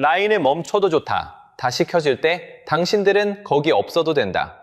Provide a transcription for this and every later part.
라인을 멈춰도 좋다. 다시 켜질 때 당신들은 거기 없어도 된다.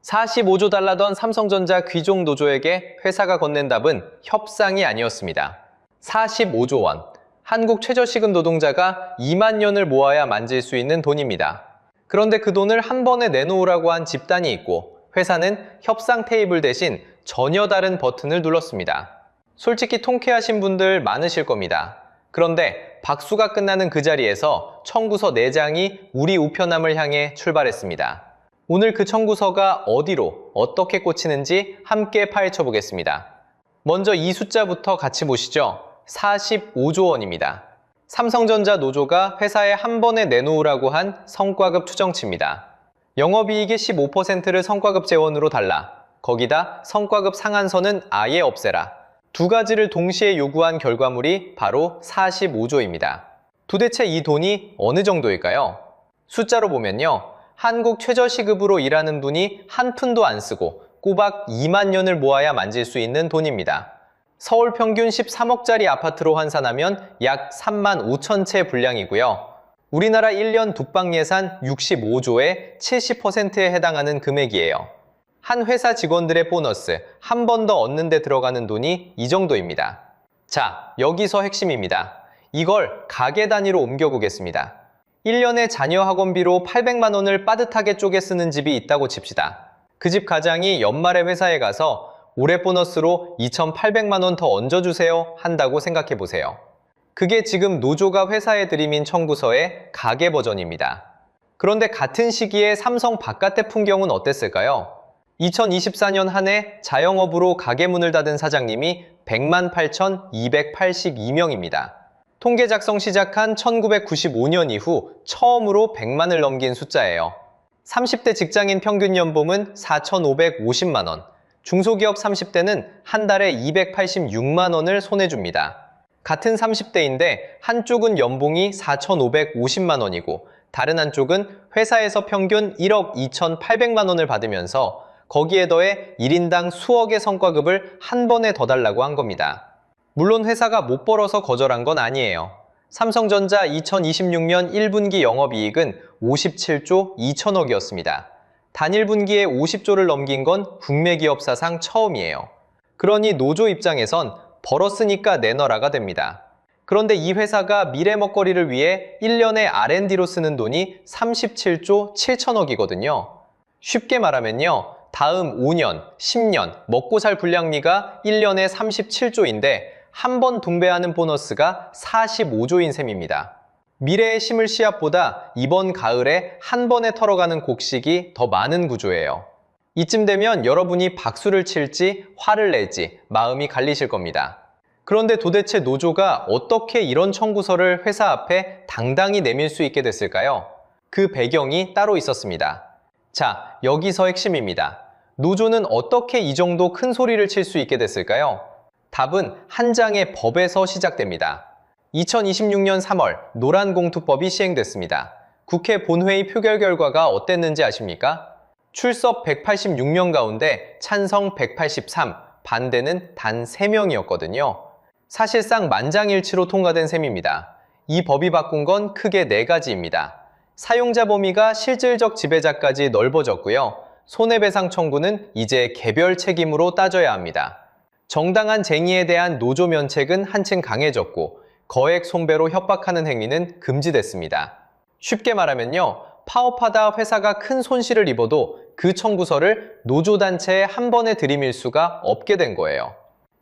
45조 달라던 삼성전자 귀족 노조에게 회사가 건넨 답은 협상이 아니었습니다. 45조 원. 한국 최저시급 노동자가 2만 년을 모아야 만질 수 있는 돈입니다. 그런데 그 돈을 한 번에 내놓으라고 한 집단이 있고 회사는 협상 테이블 대신 전혀 다른 버튼을 눌렀습니다. 솔직히 통쾌하신 분들 많으실 겁니다. 그런데 박수가 끝나는 그 자리에서 청구서 4장이 우리 우편함을 향해 출발했습니다. 오늘 그 청구서가 어디로 어떻게 꽂히는지 함께 파헤쳐 보겠습니다. 먼저 이 숫자부터 같이 보시죠. 45조 원입니다. 삼성전자 노조가 회사에 한 번에 내놓으라고 한 성과급 추정치입니다. 영업이익의 15%를 성과급 재원으로 달라. 거기다 성과급 상한선은 아예 없애라. 두 가지를 동시에 요구한 결과물이 바로 45조입니다. 도대체 이 돈이 어느 정도일까요? 숫자로 보면요. 한국 최저시급으로 일하는 분이 한 푼도 안 쓰고 꼬박 2만 년을 모아야 만질 수 있는 돈입니다. 서울 평균 13억짜리 아파트로 환산하면 약 3만 5천 채 분량이고요. 우리나라 1년 독박 예산 65조의 70%에 해당하는 금액이에요. 한 회사 직원들의 보너스, 한 번 더 얻는 데 들어가는 돈이 이 정도입니다. 자, 여기서 핵심입니다. 이걸 가계 단위로 옮겨보겠습니다. 1년에 자녀 학원비로 800만 원을 빠듯하게 쪼개 쓰는 집이 있다고 칩시다. 그 집 가장이 연말에 회사에 가서 올해 보너스로 2,800만 원 더 얹어주세요 한다고 생각해 보세요. 그게 지금 노조가 회사에 들이민 청구서의 가계 버전입니다. 그런데 같은 시기에 삼성 바깥의 풍경은 어땠을까요? 2024년 한 해 자영업으로 가게 문을 닫은 사장님이 108,282명입니다. 통계 작성 시작한 1995년 이후 처음으로 100만을 넘긴 숫자예요. 30대 직장인 평균 연봉은 4,550만 원, 중소기업 30대는 한 달에 286만 원을 손에 줍니다. 같은 30대인데 한쪽은 연봉이 4,550만 원이고 다른 한쪽은 회사에서 평균 1억 2,800만 원을 받으면서 거기에 더해 1인당 수억의 성과급을 한 번에 더 달라고 한 겁니다. 물론 회사가 못 벌어서 거절한 건 아니에요. 삼성전자 2026년 1분기 영업이익은 57조 2천억이었습니다. 단일 분기에 50조를 넘긴 건 국내 기업 사상 처음이에요. 그러니 노조 입장에선 벌었으니까 내놔라가 됩니다. 그런데 이 회사가 미래 먹거리를 위해 1년에 R&D로 쓰는 돈이 37조 7천억이거든요. 쉽게 말하면요. 다음 5년, 10년 먹고 살 분량리가 1년에 37조인데 한 번 분배하는 보너스가 45조인 셈입니다. 미래에 심을 씨앗보다 이번 가을에 한 번에 털어가는 곡식이 더 많은 구조예요. 이쯤 되면 여러분이 박수를 칠지 화를 낼지 마음이 갈리실 겁니다. 그런데 도대체 노조가 어떻게 이런 청구서를 회사 앞에 당당히 내밀 수 있게 됐을까요? 그 배경이 따로 있었습니다. 자, 여기서 핵심입니다. 노조는 어떻게 이 정도 큰 소리를 칠 수 있게 됐을까요? 답은 한 장의 법에서 시작됩니다. 2026년 3월 노란공투법이 시행됐습니다. 국회 본회의 표결 결과가 어땠는지 아십니까? 출석 186명 가운데 찬성 183, 반대는 단 3명이었거든요. 사실상 만장일치로 통과된 셈입니다. 이 법이 바꾼 건 크게 4가지입니다. 사용자 범위가 실질적 지배자까지 넓어졌고요. 손해배상 청구는 이제 개별 책임으로 따져야 합니다. 정당한 쟁의에 대한 노조 면책은 한층 강해졌고 거액 손배로 협박하는 행위는 금지됐습니다. 쉽게 말하면요. 파업하다 회사가 큰 손실을 입어도 그 청구서를 노조단체에 한 번에 들이밀 수가 없게 된 거예요.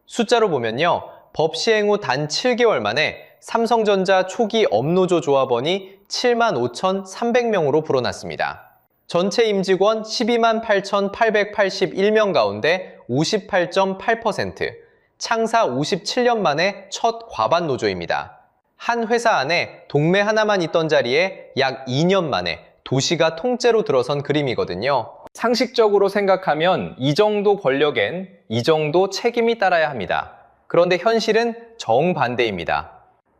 숫자로 보면요. 법 시행 후 단 7개월 만에 삼성전자 초기 업노조 조합원이 75,300명으로 불어났습니다. 전체 임직원 128,881명 가운데 58.8%, 창사 57년 만에 첫 과반 노조입니다. 한 회사 안에 동매 하나만 있던 자리에 약 2년 만에 도시가 통째로 들어선 그림이거든요. 상식적으로 생각하면 이 정도 권력엔 이 정도 책임이 따라야 합니다. 그런데 현실은 정반대입니다.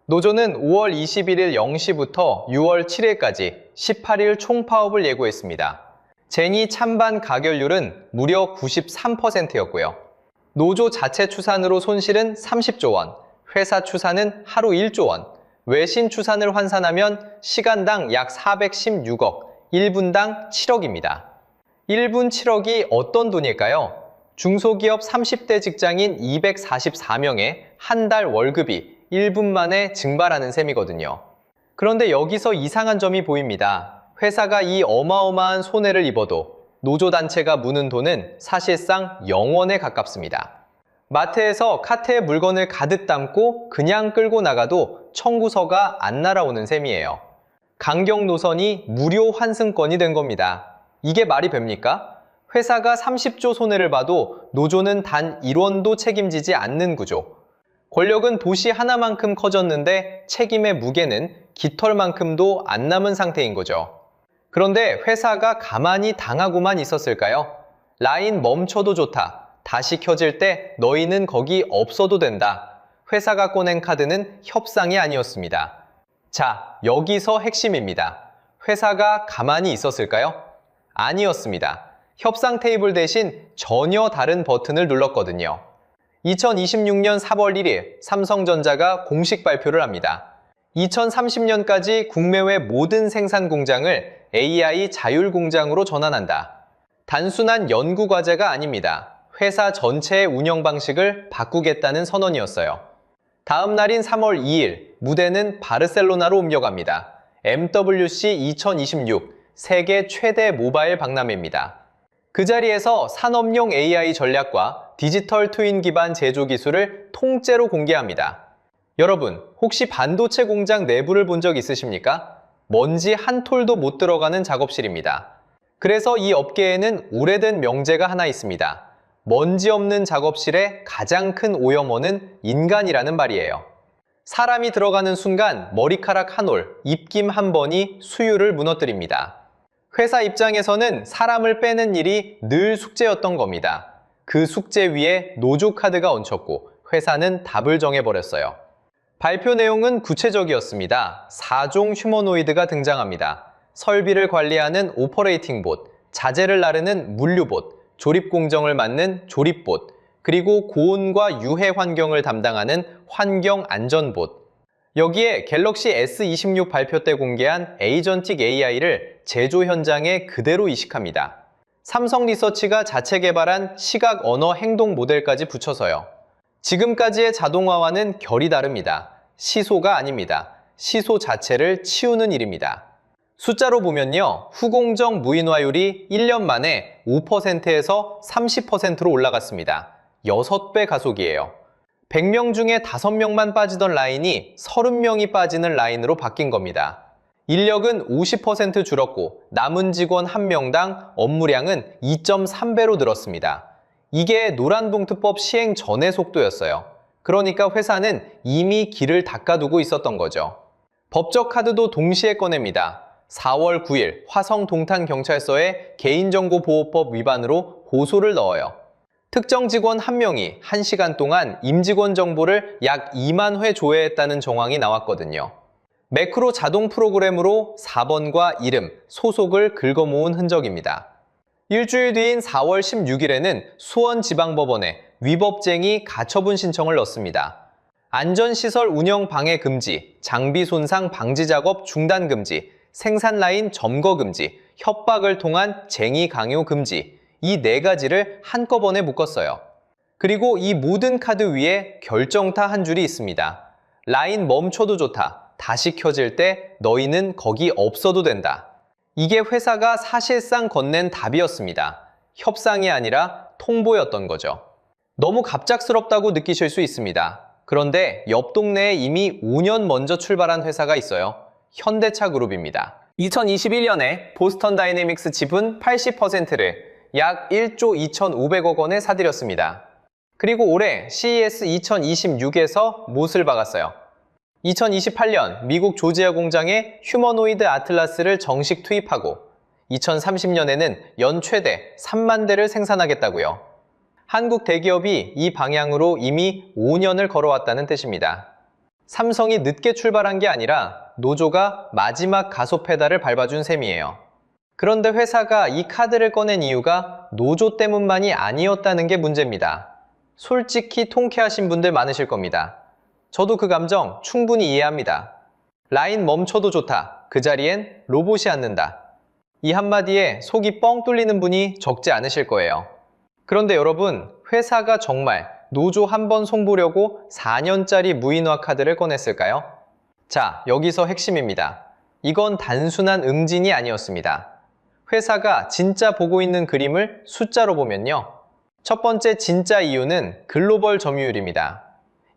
노조는 5월 21일 0시부터 6월 7일까지 18일 총파업을 예고했습니다. 제니 찬반 가결률은 무려 93%였고요. 노조 자체 추산으로 손실은 30조 원, 회사 추산은 하루 1조 원, 외신 추산을 환산하면 시간당 약 416억, 1분당 7억입니다. 1분 7억이 어떤 돈일까요? 중소기업 30대 직장인 244명의 한 달 월급이 1분 만에 증발하는 셈이거든요. 그런데 여기서 이상한 점이 보입니다. 회사가 이 어마어마한 손해를 입어도 노조단체가 무는 돈은 사실상 0원에 가깝습니다. 마트에서 카트에 물건을 가득 담고 그냥 끌고 나가도 청구서가 안 날아오는 셈이에요. 강경 노선이 무료 환승권이 된 겁니다. 이게 말이 됩니까? 회사가 30조 손해를 봐도 노조는 단 1원도 책임지지 않는 구조. 권력은 도시 하나만큼 커졌는데 책임의 무게는 깃털만큼도 안 남은 상태인 거죠. 그런데 회사가 가만히 당하고만 있었을까요? 라인 멈춰도 좋다. 다시 켜질 때 너희는 거기 없어도 된다. 회사가 꺼낸 카드는 협상이 아니었습니다. 자, 여기서 핵심입니다. 회사가 가만히 있었을까요? 아니었습니다. 협상 테이블 대신 전혀 다른 버튼을 눌렀거든요. 2026년 4월 1일 삼성전자가 공식 발표를 합니다. 2030년까지 국내외 모든 생산 공장을 AI 자율공장으로 전환한다. 단순한 연구과제가 아닙니다. 회사 전체의 운영 방식을 바꾸겠다는 선언이었어요. 다음 날인 3월 2일, 무대는 바르셀로나로 옮겨갑니다. MWC 2026, 세계 최대 모바일 박람회입니다. 그 자리에서 산업용 AI 전략과 디지털 트윈 기반 제조 기술을 통째로 공개합니다. 여러분, 혹시 반도체 공장 내부를 본 적 있으십니까? 먼지 한 톨도 못 들어가는 작업실입니다. 그래서 이 업계에는 오래된 명제가 하나 있습니다. 먼지 없는 작업실의 가장 큰 오염원은 인간이라는 말이에요. 사람이 들어가는 순간 머리카락 한 올, 입김 한 번이 수율을 무너뜨립니다. 회사 입장에서는 사람을 빼는 일이 늘 숙제였던 겁니다. 그 숙제 위에 노조 카드가 얹혔고 회사는 답을 정해버렸어요. 발표 내용은 구체적이었습니다. 4종 휴머노이드가 등장합니다. 설비를 관리하는 오퍼레이팅 봇, 자재를 나르는 물류봇, 조립 공정을 맡는 조립봇, 그리고 고온과 유해 환경을 담당하는 환경안전봇. 여기에 갤럭시 S26 발표 때 공개한 에이전틱 AI를 제조 현장에 그대로 이식합니다. 삼성 리서치가 자체 개발한 시각 언어 행동 모델까지 붙여서요. 지금까지의 자동화와는 결이 다릅니다. 시소가 아닙니다. 시소 자체를 치우는 일입니다. 숫자로 보면요, 후공정 무인화율이 1년 만에 5%에서 30%로 올라갔습니다. 6배 가속이에요. 100명 중에 5명만 빠지던 라인이 30명이 빠지는 라인으로 바뀐 겁니다. 인력은 50% 줄었고 남은 직원 1명당 업무량은 2.3배로 늘었습니다. 이게 노란봉투법 시행 전의 속도였어요. 그러니까 회사는 이미 길을 닦아두고 있었던 거죠. 법적 카드도 동시에 꺼냅니다. 4월 9일 화성 동탄경찰서에 개인정보보호법 위반으로 고소를 넣어요. 특정 직원 1명이 1시간 동안 임직원 정보를 약 2만 회 조회했다는 정황이 나왔거든요. 매크로 자동 프로그램으로 4번과 이름, 소속을 긁어모은 흔적입니다. 일주일 뒤인 4월 16일에는 수원지방법원에 위법쟁이 가처분 신청을 넣습니다. 안전시설 운영 방해 금지, 장비 손상 방지 작업 중단 금지, 생산 라인 점거 금지, 협박을 통한 쟁의 강요 금지, 이 4가지를 한꺼번에 묶었어요. 그리고 이 모든 카드 위에 결정타 한 줄이 있습니다. 라인 멈춰도 좋다. 다시 켜질 때 너희는 거기 없어도 된다. 이게 회사가 사실상 건넨 답이었습니다. 협상이 아니라 통보였던 거죠. 너무 갑작스럽다고 느끼실 수 있습니다. 그런데 옆 동네에 이미 5년 먼저 출발한 회사가 있어요. 현대차 그룹입니다. 2021년에 보스턴 다이내믹스 지분 80%를 약 1조 2,500억 원에 사들였습니다. 그리고 올해 CES 2026에서 못을 박았어요. 2028년 미국 조지아 공장에 휴머노이드 아틀라스를 정식 투입하고 2030년에는 연 최대 3만 대를 생산하겠다고요. 한국 대기업이 이 방향으로 이미 5년을 걸어왔다는 뜻입니다. 삼성이 늦게 출발한 게 아니라 노조가 마지막 가속 페달을 밟아준 셈이에요. 그런데 회사가 이 카드를 꺼낸 이유가 노조 때문만이 아니었다는 게 문제입니다. 솔직히 통쾌하신 분들 많으실 겁니다. 저도 그 감정 충분히 이해합니다. 라인 멈춰도 좋다. 그 자리엔 로봇이 앉는다. 이 한마디에 속이 뻥 뚫리는 분이 적지 않으실 거예요. 그런데 여러분, 회사가 정말 노조 한 번 손보려고 4년짜리 무인화 카드를 꺼냈을까요? 자, 여기서 핵심입니다. 이건 단순한 응진이 아니었습니다. 회사가 진짜 보고 있는 그림을 숫자로 보면요. 첫 번째 진짜 이유는 글로벌 점유율입니다.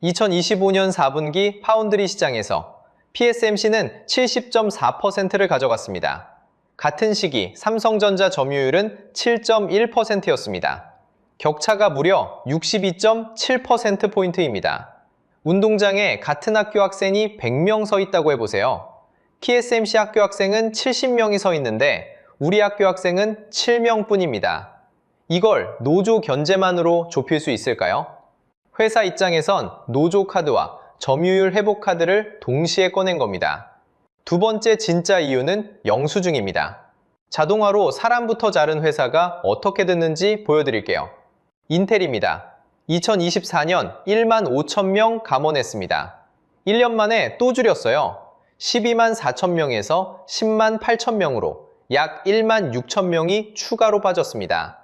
2025년 4분기 파운드리 시장에서 PSMC는 70.4%를 가져갔습니다. 같은 시기 삼성전자 점유율은 7.1%였습니다. 격차가 무려 62.7%포인트입니다. 운동장에 같은 학교 학생이 100명 서 있다고 해보세요. TSMC 학교 학생은 70명이 서 있는데 우리 학교 학생은 7명 뿐입니다. 이걸 노조 견제만으로 좁힐 수 있을까요? 회사 입장에선 노조 카드와 점유율 회복 카드를 동시에 꺼낸 겁니다. 두 번째 진짜 이유는 영수증입니다. 자동화로 사람부터 자른 회사가 어떻게 됐는지 보여드릴게요. 인텔입니다. 2024년 1만 5천 명 감원했습니다. 1년 만에 또 줄였어요. 12만 4천 명에서 10만 8천 명으로 약 1만 6천 명이 추가로 빠졌습니다.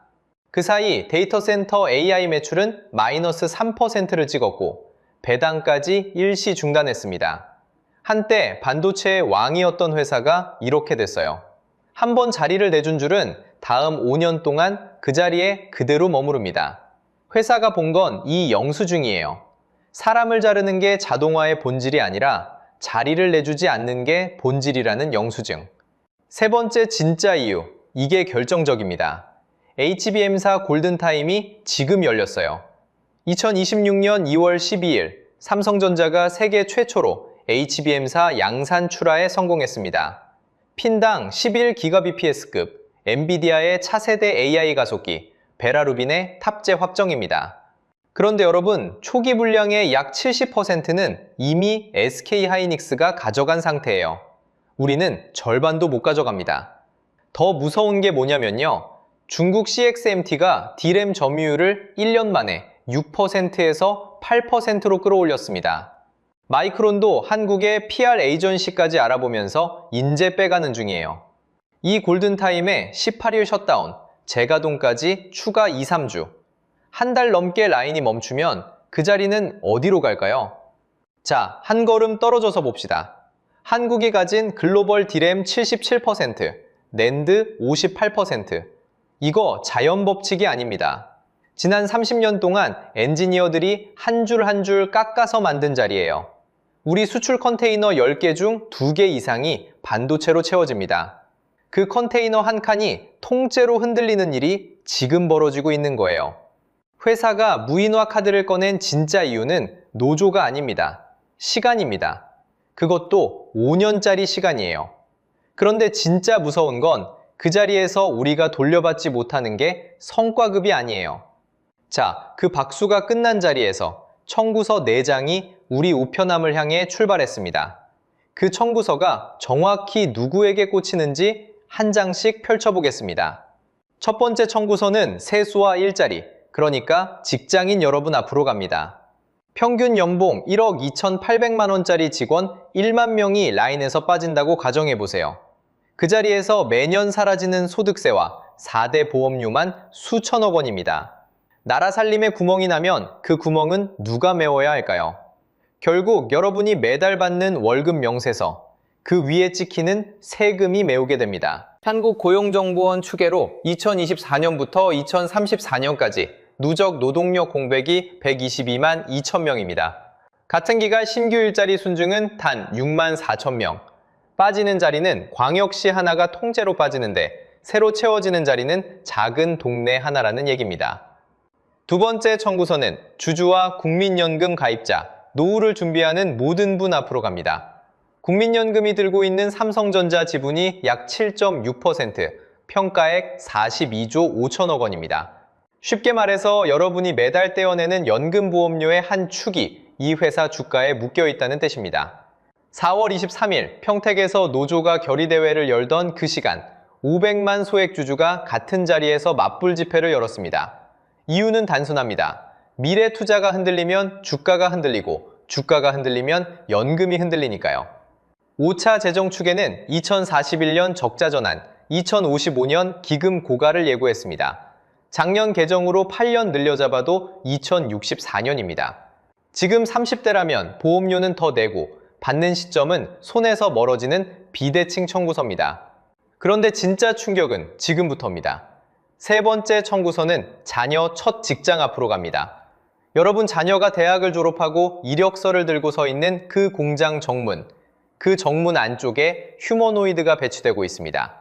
그 사이 데이터 센터 AI 매출은 마이너스 3%를 찍었고 배당까지 일시 중단했습니다. 한때 반도체의 왕이었던 회사가 이렇게 됐어요. 한 번 자리를 내준 줄은 다음 5년 동안 그 자리에 그대로 머무릅니다. 회사가 본 건 이 영수증이에요. 사람을 자르는 게 자동화의 본질이 아니라 자리를 내주지 않는 게 본질이라는 영수증. 세 번째 진짜 이유, 이게 결정적입니다. HBM사 골든타임이 지금 열렸어요. 2026년 2월 12일 삼성전자가 세계 최초로 HBM사 양산 출하에 성공했습니다. 핀당 11GBps급 엔비디아의 차세대 AI 가속기 베라루빈의 탑재 확정입니다. 그런데 여러분, 초기 분량의 약 70%는 이미 SK하이닉스가 가져간 상태예요. 우리는 절반도 못 가져갑니다. 더 무서운 게 뭐냐면요. 중국 CXMT가 D램 점유율을 1년 만에 6%에서 8%로 끌어올렸습니다. 마이크론도 한국의 PR 에이전시까지 알아보면서 인재 빼가는 중이에요. 이 골든타임에 18일 셧다운, 재가동까지 추가 2, 3주. 한 달 넘게 라인이 멈추면 그 자리는 어디로 갈까요? 자, 한 걸음 떨어져서 봅시다. 한국이 가진 글로벌 D램 77%, 낸드 58%. 이거 자연법칙이 아닙니다. 지난 30년 동안 엔지니어들이 한 줄 한 줄 깎아서 만든 자리예요. 우리 수출 컨테이너 10개 중 2개 이상이 반도체로 채워집니다. 그 컨테이너 한 칸이 통째로 흔들리는 일이 지금 벌어지고 있는 거예요. 회사가 무인화 카드를 꺼낸 진짜 이유는 노조가 아닙니다. 시간입니다. 그것도 5년짜리 시간이에요. 그런데 진짜 무서운 건 그 자리에서 우리가 돌려받지 못하는 게 성과급이 아니에요. 자, 그 박수가 끝난 자리에서 청구서 4장이 우리 우편함을 향해 출발했습니다. 그 청구서가 정확히 누구에게 꽂히는지 한 장씩 펼쳐보겠습니다. 첫 번째 청구서는 세수와 일자리, 그러니까 직장인 여러분 앞으로 갑니다. 평균 연봉 1억 2,800만 원짜리 직원 1만 명이 라인에서 빠진다고 가정해보세요. 그 자리에서 매년 사라지는 소득세와 4대 보험료만 수천억 원입니다. 나라 살림에 구멍이 나면 그 구멍은 누가 메워야 할까요? 결국 여러분이 매달 받는 월급 명세서, 그 위에 찍히는 세금이 메우게 됩니다. 한국고용정보원 추계로 2024년부터 2034년까지 누적 노동력 공백이 122만 2천 명입니다. 같은 기간 신규 일자리 순증은 단 6만 4천 명. 빠지는 자리는 광역시 하나가 통째로 빠지는데 새로 채워지는 자리는 작은 동네 하나라는 얘기입니다. 두 번째 청구서는 주주와 국민연금 가입자, 노후를 준비하는 모든 분 앞으로 갑니다. 국민연금이 들고 있는 삼성전자 지분이 약 7.6%, 평가액 42조 5천억 원입니다. 쉽게 말해서 여러분이 매달 떼어내는 연금보험료의 한 축이 이 회사 주가에 묶여 있다는 뜻입니다. 4월 23일 평택에서 노조가 결의대회를 열던 그 시간 500만 소액주주가 같은 자리에서 맞불 집회를 열었습니다. 이유는 단순합니다. 미래 투자가 흔들리면 주가가 흔들리고 주가가 흔들리면 연금이 흔들리니까요. 5차 재정축에는 2041년 적자 전환, 2055년 기금 고갈을 예고했습니다. 작년 개정으로 8년 늘려잡아도 2064년입니다. 지금 30대라면 보험료는 더 내고 받는 시점은 손에서 멀어지는 비대칭 청구서입니다. 그런데 진짜 충격은 지금부터입니다. 세 번째 청구서는 자녀 첫 직장 앞으로 갑니다. 여러분 자녀가 대학을 졸업하고 이력서를 들고 서 있는 그 공장 정문, 그 정문 안쪽에 휴머노이드가 배치되고 있습니다.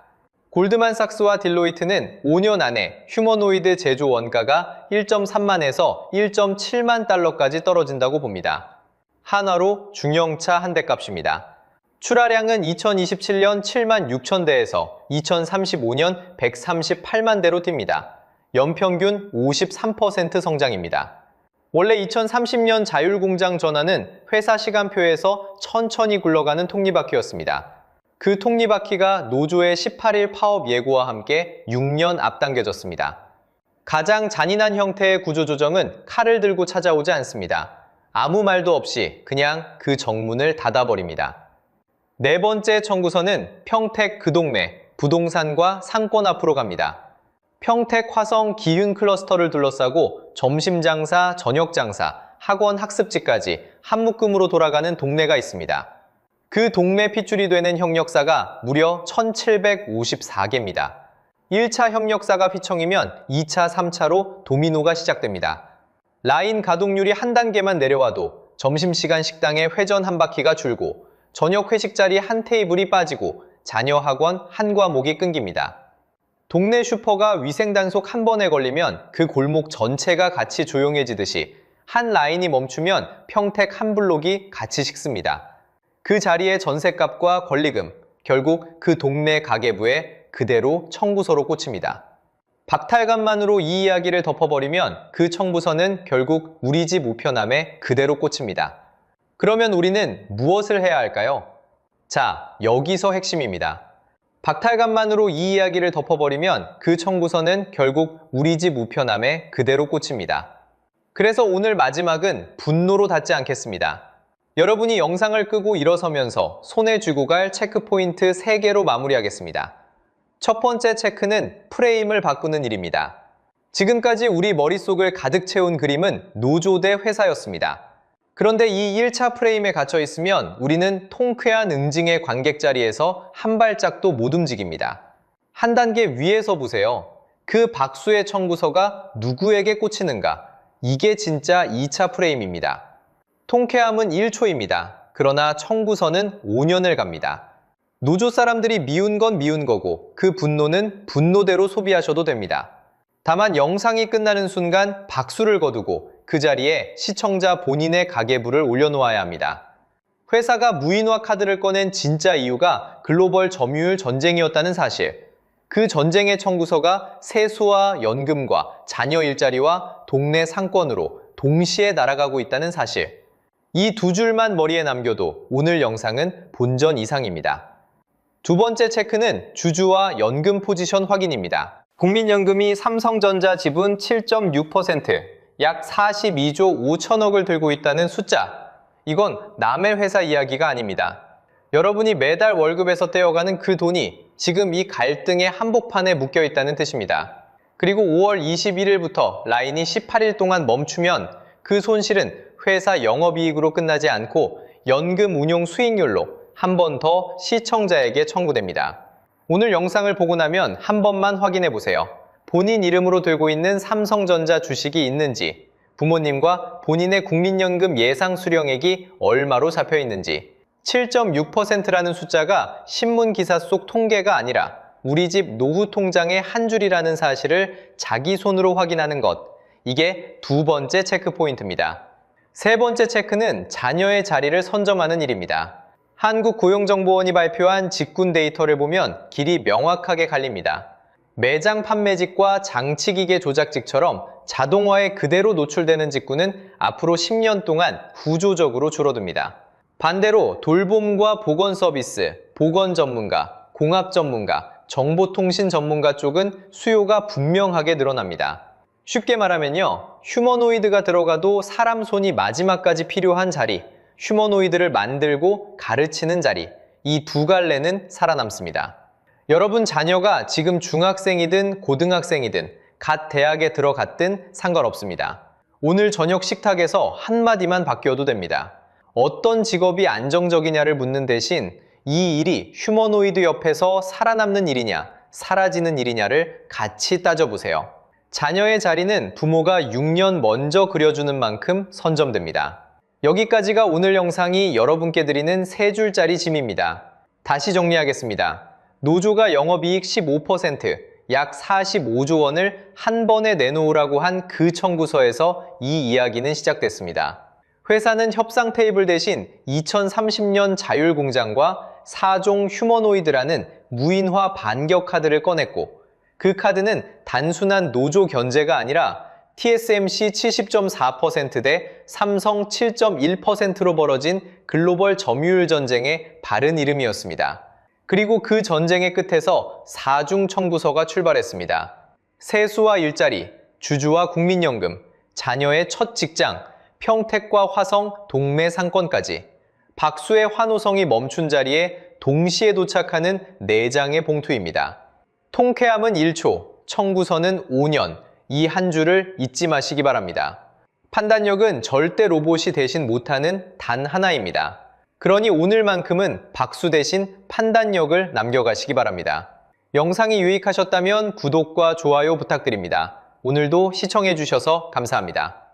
골드만삭스와 딜로이트는 5년 안에 휴머노이드 제조 원가가 1.3만에서 1.7만 달러까지 떨어진다고 봅니다. 한화로 중형차 한 대 값입니다. 출하량은 2027년 7만 6천 대에서 2035년 138만 대로 뜁니다. 연평균 53% 성장입니다. 원래 2030년 자율공장 전환은 회사 시간표에서 천천히 굴러가는 톱니바퀴였습니다. 그 톱니바퀴가 노조의 18일 파업 예고와 함께 6년 앞당겨졌습니다. 가장 잔인한 형태의 구조조정은 칼을 들고 찾아오지 않습니다. 아무 말도 없이 그냥 그 정문을 닫아버립니다. 네 번째 청구서는 평택 그동매, 부동산과 상권 앞으로 갑니다. 평택 화성 기흥 클러스터를 둘러싸고 점심 장사, 저녁 장사, 학원 학습지까지 한 묶음으로 돌아가는 동네가 있습니다. 그 동네 핏줄이 되는 협력사가 무려 1754개입니다. 1차 협력사가 휘청이면 2차, 3차로 도미노가 시작됩니다. 라인 가동률이 한 단계만 내려와도 점심시간 식당에 회전 한 바퀴가 줄고 저녁 회식 자리 한 테이블이 빠지고 자녀 학원 한 과목이 끊깁니다. 동네 슈퍼가 위생단속 한 번에 걸리면 그 골목 전체가 같이 조용해지듯이 한 라인이 멈추면 평택 한 블록이 같이 식습니다. 그 자리의 전셋값과 권리금, 결국 그 동네 가계부에 그대로 청구서로 꽂힙니다. 박탈감만으로 이 이야기를 덮어버리면 그 청구서는 결국 우리 집 우편함에 그대로 꽂힙니다. 그러면 우리는 무엇을 해야 할까요? 자, 여기서 핵심입니다. 박탈감만으로 이 이야기를 덮어버리면 그 청구서는 결국 우리 집 우편함에 그대로 꽂힙니다. 그래서 오늘 마지막은 분노로 닿지 않겠습니다. 여러분이 영상을 끄고 일어서면서 손에 쥐고 갈 체크포인트 3개로 마무리하겠습니다. 첫 번째 체크는 프레임을 바꾸는 일입니다. 지금까지 우리 머릿속을 가득 채운 그림은 노조 대 회사였습니다. 그런데 이 1차 프레임에 갇혀 있으면 우리는 통쾌한 응징의 관객 자리에서 한 발짝도 못 움직입니다. 한 단계 위에서 보세요. 그 박수의 청구서가 누구에게 꽂히는가? 이게 진짜 2차 프레임입니다. 통쾌함은 1초입니다. 그러나 청구서는 5년을 갑니다. 노조 사람들이 미운 건 미운 거고 그 분노는 분노대로 소비하셔도 됩니다. 다만 영상이 끝나는 순간 박수를 거두고 그 자리에 시청자 본인의 가계부를 올려놓아야 합니다. 회사가 무인화 카드를 꺼낸 진짜 이유가 글로벌 점유율 전쟁이었다는 사실. 그 전쟁의 청구서가 세수와 연금과 자녀 일자리와 동네 상권으로 동시에 날아가고 있다는 사실. 이 두 줄만 머리에 남겨도 오늘 영상은 본전 이상입니다. 두 번째 체크는 주주와 연금 포지션 확인입니다. 국민연금이 삼성전자 지분 7.6%, 약 42조 5천억을 들고 있다는 숫자. 이건 남의 회사 이야기가 아닙니다. 여러분이 매달 월급에서 떼어가는 그 돈이 지금 이 갈등의 한복판에 묶여 있다는 뜻입니다. 그리고 5월 21일부터 라인이 18일 동안 멈추면 그 손실은 회사 영업이익으로 끝나지 않고 연금 운용 수익률로 한 번 더 시청자에게 청구됩니다. 오늘 영상을 보고 나면 한 번만 확인해 보세요. 본인 이름으로 들고 있는 삼성전자 주식이 있는지, 부모님과 본인의 국민연금 예상 수령액이 얼마로 잡혀 있는지, 7.6%라는 숫자가 신문 기사 속 통계가 아니라 우리 집 노후 통장의 한 줄이라는 사실을 자기 손으로 확인하는 것. 이게 두 번째 체크 포인트입니다. 세 번째 체크는 자녀의 자리를 선점하는 일입니다. 한국고용정보원이 발표한 직군 데이터를 보면 길이 명확하게 갈립니다. 매장 판매직과 장치기계 조작직처럼 자동화에 그대로 노출되는 직군은 앞으로 10년 동안 구조적으로 줄어듭니다. 반대로 돌봄과 보건 서비스, 보건 전문가, 공학 전문가, 정보통신 전문가 쪽은 수요가 분명하게 늘어납니다. 쉽게 말하면요, 휴머노이드가 들어가도 사람 손이 마지막까지 필요한 자리, 휴머노이드를 만들고 가르치는 자리, 이 두 갈래는 살아남습니다. 여러분 자녀가 지금 중학생이든 고등학생이든 갓 대학에 들어갔든 상관없습니다. 오늘 저녁 식탁에서 한마디만 바뀌어도 됩니다. 어떤 직업이 안정적이냐를 묻는 대신 이 일이 휴머노이드 옆에서 살아남는 일이냐, 사라지는 일이냐를 같이 따져보세요. 자녀의 자리는 부모가 6년 먼저 그려주는 만큼 선점됩니다. 여기까지가 오늘 영상이 여러분께 드리는 3줄짜리 짐입니다. 다시 정리하겠습니다. 노조가 영업이익 15%, 약 45조 원을 한 번에 내놓으라고 한 그 청구서에서 이 이야기는 시작됐습니다. 회사는 협상 테이블 대신 2030년 자율공장과 4종 휴머노이드라는 무인화 반격 카드를 꺼냈고, 그 카드는 단순한 노조 견제가 아니라 TSMC 70.4% 대 삼성 7.1%로 벌어진 글로벌 점유율 전쟁의 바른 이름이었습니다. 그리고 그 전쟁의 끝에서 4중 청구서가 출발했습니다. 세수와 일자리, 주주와 국민연금, 자녀의 첫 직장, 평택과 화성 동매 상권까지 박수의 환호성이 멈춘 자리에 동시에 도착하는 4장의 봉투입니다. 통쾌함은 1초, 청구서는 5년, 이 한 줄을 잊지 마시기 바랍니다. 판단력은 절대 로봇이 대신 못하는 단 하나입니다. 그러니 오늘만큼은 박수 대신 판단력을 남겨가시기 바랍니다. 영상이 유익하셨다면 구독과 좋아요 부탁드립니다. 오늘도 시청해주셔서 감사합니다.